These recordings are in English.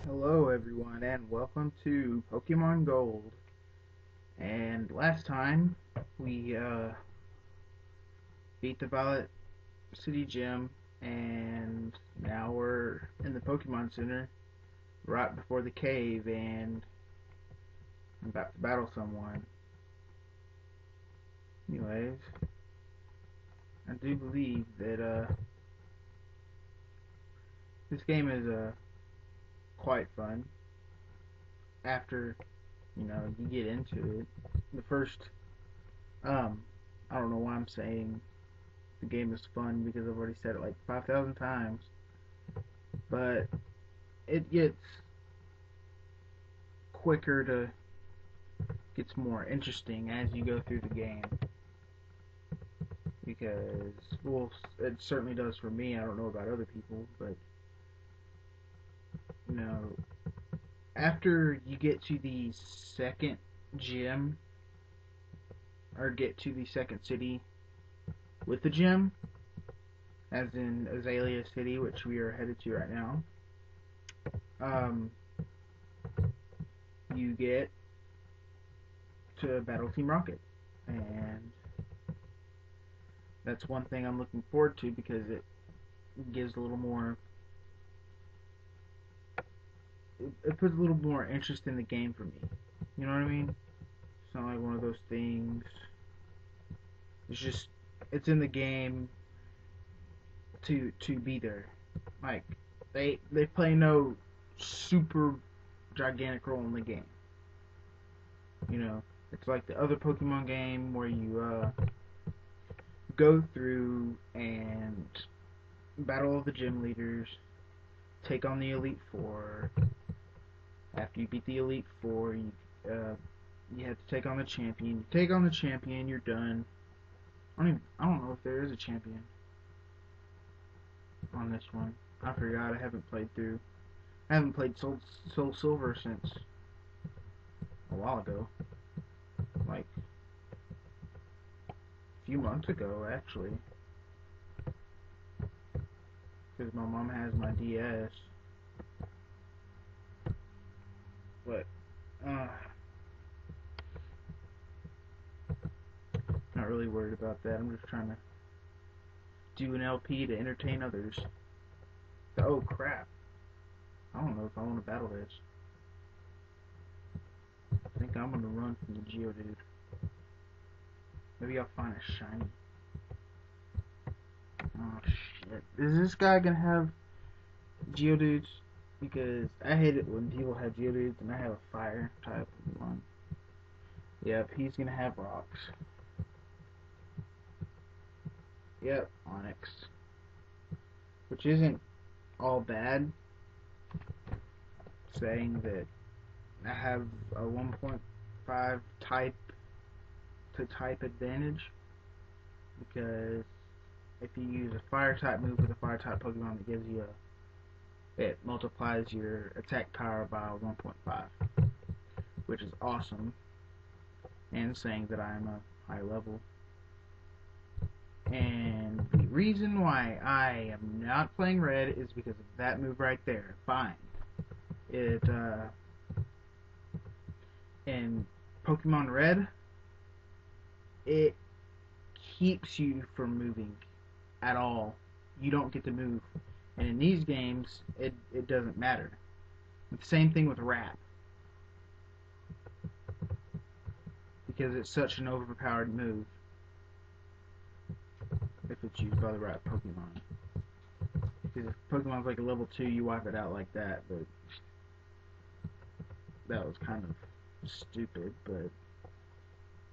Hello everyone and welcome to Pokemon Gold. And last time we beat the Violet City Gym, and now we're in the Pokemon Center right before the cave, and I'm about to battle someone. Anyways, I do believe that this game is quite fun after you get into it. The first I don't know why I'm saying the game is fun because I've already said it like 5,000 times, but it gets more interesting as you go through the game because, well, it certainly does for me. I don't know about other people, but you know, after you get to the second gym or get to the second city with the gym, as in Azalea City, which we are headed to right now, um, you get to Battle Team Rocket, and that's one thing I'm looking forward to because it gives a little more. It puts a little more interest in the game for me. You know what I mean? It's not like one of those things. It's just it's in the game to be there. Like they play no super gigantic role in the game. You know, it's like the other Pokemon game where you go through and battle all the gym leaders, take on the Elite Four. After you beat the Elite Four, you have to take on the champion. You take on the champion, you're done. I don't know if there is a champion on this one. I forgot. I haven't played through. I haven't played Soul Silver since a while ago, like a few months ago actually, because my mom has my DS. But not really worried about that. I'm just trying to do an LP to entertain others. Oh crap! I don't know if I want to battle this. I think I'm gonna run from the Geodude. Maybe I'll find a shiny. Oh shit! Is this guy gonna have Geodudes? Because I hate it when people have Geodudes and I have a fire type one. Yep, he's gonna have rocks. Yep, Onyx. Which isn't all bad, saying that I have a 1.5 type to type advantage, because if you use a fire type move with a fire type Pokemon, it multiplies your attack power by 1.5, which is awesome, and saying that I'm a high level. And the reason why I am not playing red is because of that move right there. Fine. It in Pokemon Red, it keeps you from moving at all. You don't get to move. And in these games, it doesn't matter. The same thing with Rap, because it's such an overpowered move if it's used by the right Pokemon. Because if Pokemon's like a level 2, you wipe it out like that, but that was kind of stupid, but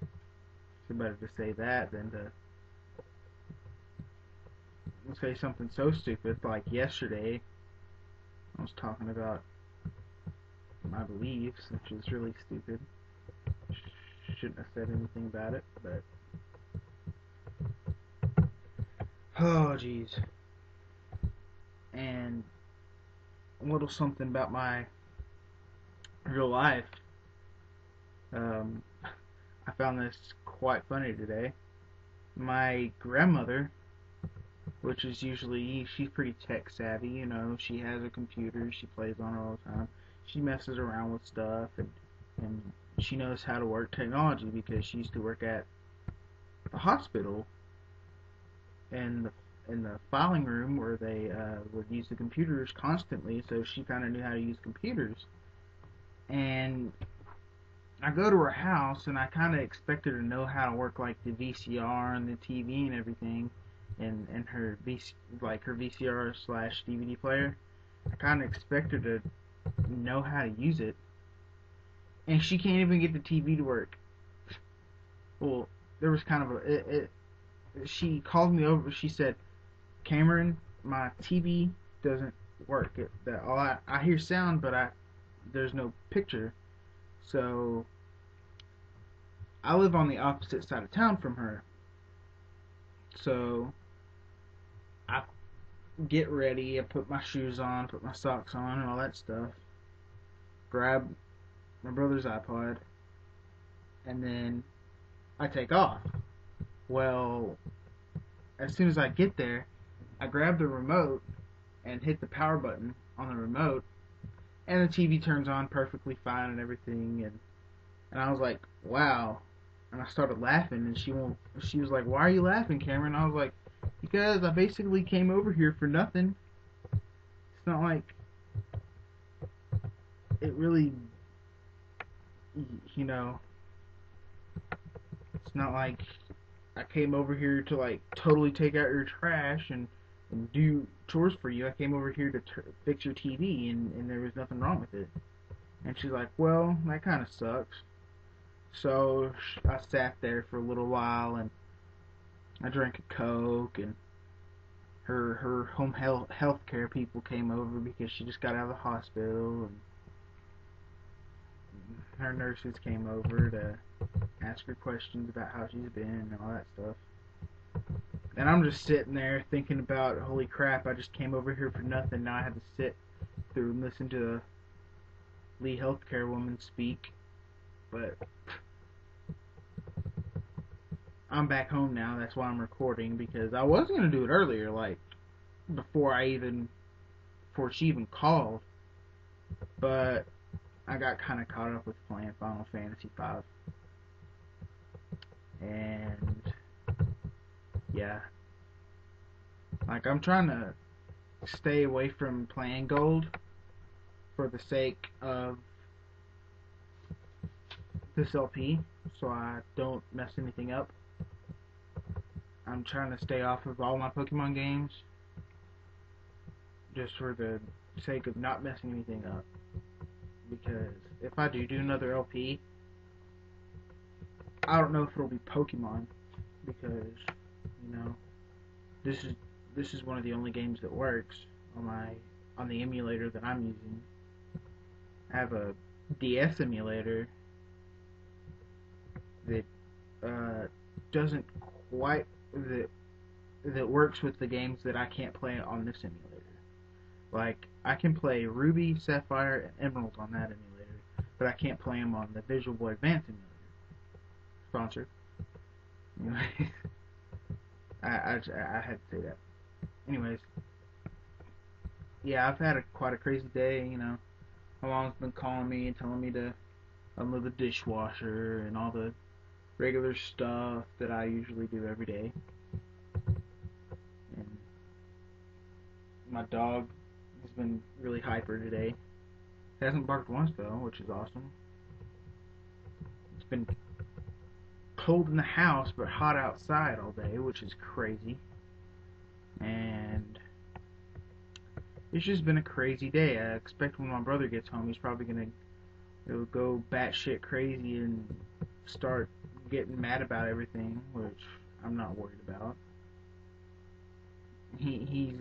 it's better to say that than to say something so stupid. Like yesterday, I was talking about my beliefs, which is really stupid. Shouldn't have said anything about it, but oh jeez. And a little something about my real life. I found this quite funny today. My grandmother which is usually, she's pretty tech savvy, you know. She has a computer, she plays on it all the time. She messes around with stuff, and she knows how to work technology because she used to work at the hospital in the filing room where they would use the computers constantly, so she kind of knew how to use computers. And I go to her house, and I kind of expect her to know how to work like the VCR and the TV and everything, and her like her VCR slash DVD player. I kind of expect her to know how to use it, and she can't even get the TV to work. Well, there was kind of she called me over. She said, "Cameron, my TV doesn't work. All I hear sound, but there's no picture." So I live on the opposite side of town from her. So I get ready, I put my shoes on, put my socks on, and all that stuff. Grab my brother's iPod, and then I take off. Well, as soon as I get there, I grab the remote and hit the power button on the remote, and the TV turns on perfectly fine and everything. And I was like, wow. And I started laughing, and she was like, "Why are you laughing, Cameron?" I was like, "Because I basically came over here for nothing. It's not like it really, you know, it's not like I came over here to like totally take out your trash and do chores for you. I came over here to fix your TV, and there was nothing wrong with it." And she's like, "Well, that kind of sucks." So I sat there for a little while, and I drank a Coke, and her home health care people came over because she just got out of the hospital, and her nurses came over to ask her questions about how she's been and all that stuff. And I'm just sitting there thinking about, holy crap, I just came over here for nothing. Now I have to sit through and listen to the Lee healthcare woman speak. But I'm back home now. That's why I'm recording, because I was gonna do it earlier, like before she even called. But I got kind of caught up with playing Final Fantasy V, and yeah, like I'm trying to stay away from playing gold for the sake of this LP, so I don't mess anything up. I'm trying to stay off of all my Pokemon games, just for the sake of not messing anything up. Because if I do another LP, I don't know if it'll be Pokemon, because this is one of the only games that works on the emulator that I'm using. I have a DS emulator that doesn't quite that works with the games that I can't play on this emulator. Like, I can play Ruby, Sapphire, and Emerald on that emulator, but I can't play them on the Visual Boy Advance emulator. Sponsor. Anyway, I had to say that. Anyways, yeah, I've had quite a crazy day. My mom's been calling me and telling me to unload the dishwasher and all the regular stuff that I usually do every day. And my dog has been really hyper today. Hasn't barked once though, which is awesome. It's been cold in the house but hot outside all day, which is crazy. And it's just been a crazy day. I expect when my brother gets home, he's probably gonna go batshit crazy and start getting mad about everything, which I'm not worried about. He's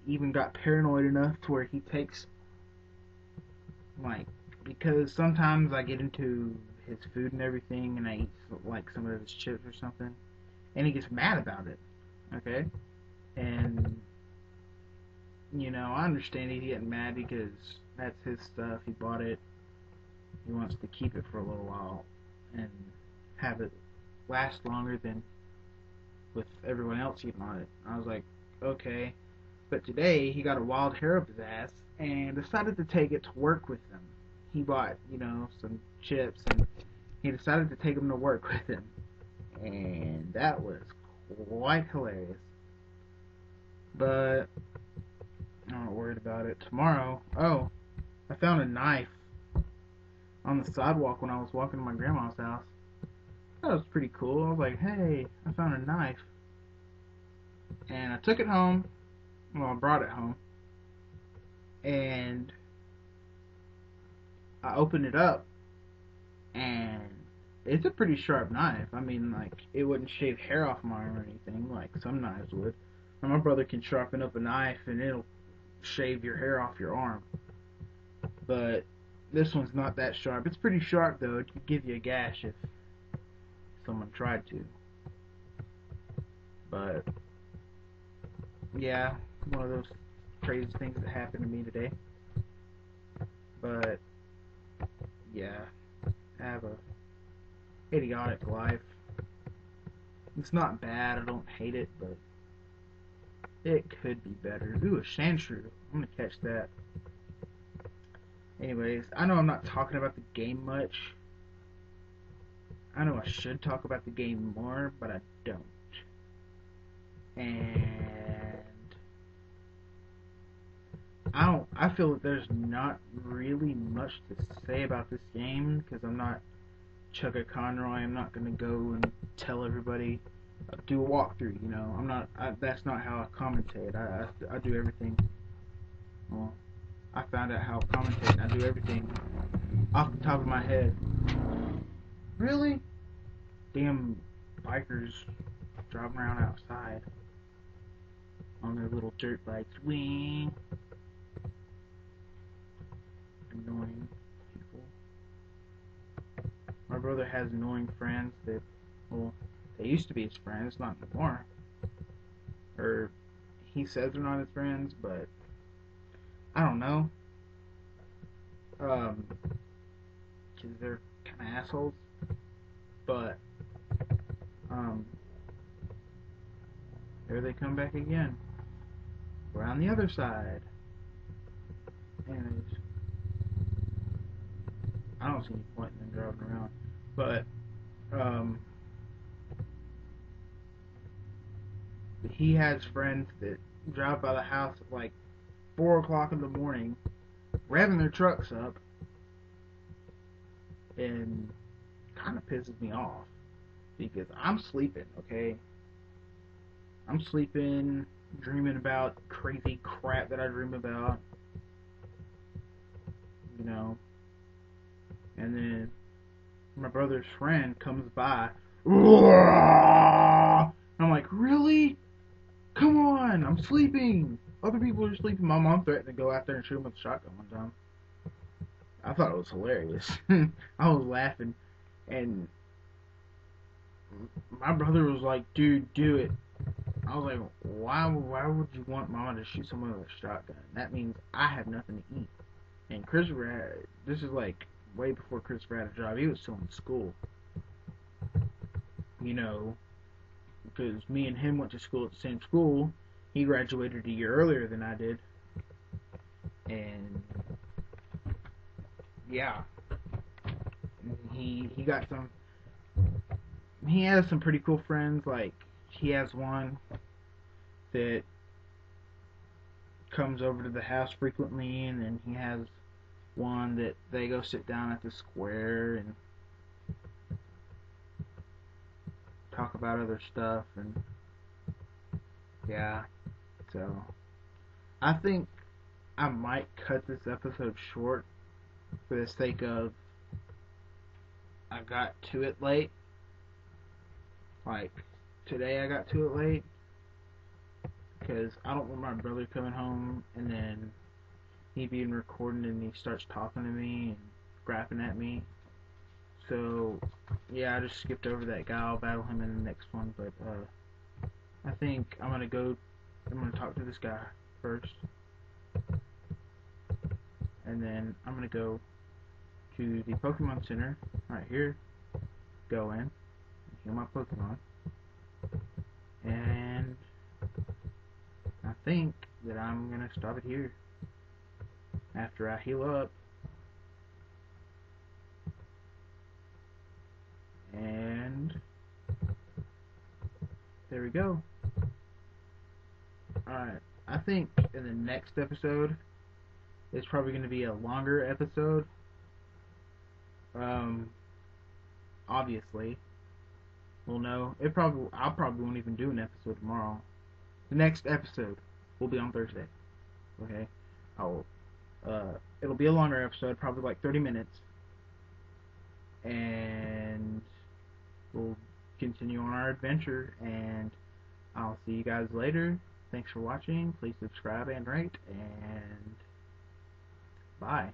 even got paranoid enough to where he takes, like, because sometimes I get into his food and everything, and I eat like some of his chips or something, and he gets mad about it. Okay, and I understand he's getting mad because that's his stuff. He bought it. He wants to keep it for a little while and have it last longer than with everyone else eating on it. I was like, okay. But today he got a wild hair up his ass and decided to take it to work with him. He bought, some chips and he decided to take them to work with him. And that was quite hilarious. But I'm not worried about it. Tomorrow, I found a knife on the sidewalk when I was walking to my grandma's house. That was pretty cool. I was like, hey, I found a knife. And I took it home. Well, I brought it home. And I opened it up. And it's a pretty sharp knife. I mean, like, it wouldn't shave hair off my arm or anything like some knives would. And my brother can sharpen up a knife and it'll shave your hair off your arm. But this one's not that sharp. It's pretty sharp, though. It could give you a gash if someone tried to. But yeah, one of those crazy things that happened to me today. But yeah, I have a idiotic life. It's not bad. I don't hate it, but it could be better. Ooh, a sand shrew. I'm gonna catch that. Anyways, I know I'm not talking about the game much. I know I should talk about the game more, but I don't. And I feel that there's not really much to say about this game because I'm not Chugga Conroy. I'm not gonna go and tell everybody, do a walkthrough. I'm not. That's not how I commentate. I do everything. Well, I found out how to commentate. I do everything off the top of my head. Really? Damn bikers driving around outside on their little dirt bikes. Wing. Annoying people. My brother has annoying friends that, well, they used to be his friends, not anymore. Or he says they're not his friends, but I don't know. Because they're kind of assholes. But, there they come back again. We're on the other side. Anyways, I don't see any point in them driving around. But, he has friends that drive by the house at like 4 o'clock in the morning, revving their trucks up, and kind of pisses me off because I'm sleeping, okay? I'm sleeping, dreaming about crazy crap that I dream about, and then my brother's friend comes by, and I'm like, really? Come on, I'm sleeping. Other people are sleeping. My mom threatened to go out there and shoot him with a shotgun one time. I thought it was hilarious. I was laughing, and my brother was like, dude, do it. I was like, why would you want mama to shoot someone with a shotgun? That means I have nothing to eat. And Christopher this is like way before Christopher had a job. He was still in school. Because me and him went to school at the same school. He graduated a year earlier than I did. And yeah. He got some. He has some pretty cool friends. Like, he has one that comes over to the house frequently, and then he has one that they go sit down at the square and talk about other stuff, and yeah. So I think I might cut this episode short for the sake of I got to it late. Like, today I got to it late because I don't want my brother coming home and then he being recording and he starts talking to me and grapping at me. So yeah, I just skipped over that guy. I'll battle him in the next one, but I think I'm gonna talk to this guy first, and then I'm gonna go to the Pokemon Center right here, go in, heal my Pokemon, and think that I'm gonna stop it here after I heal up. And there we go. Alright, I think in the next episode, it's probably going to be a longer episode. Obviously, we'll know. I'll probably won't even do an episode tomorrow. The next episode will be on Thursday. Okay, I'll. It'll be a longer episode, probably like 30 minutes, and we'll continue on our adventure. And I'll see you guys later. Thanks for watching. Please subscribe and rate, and bye.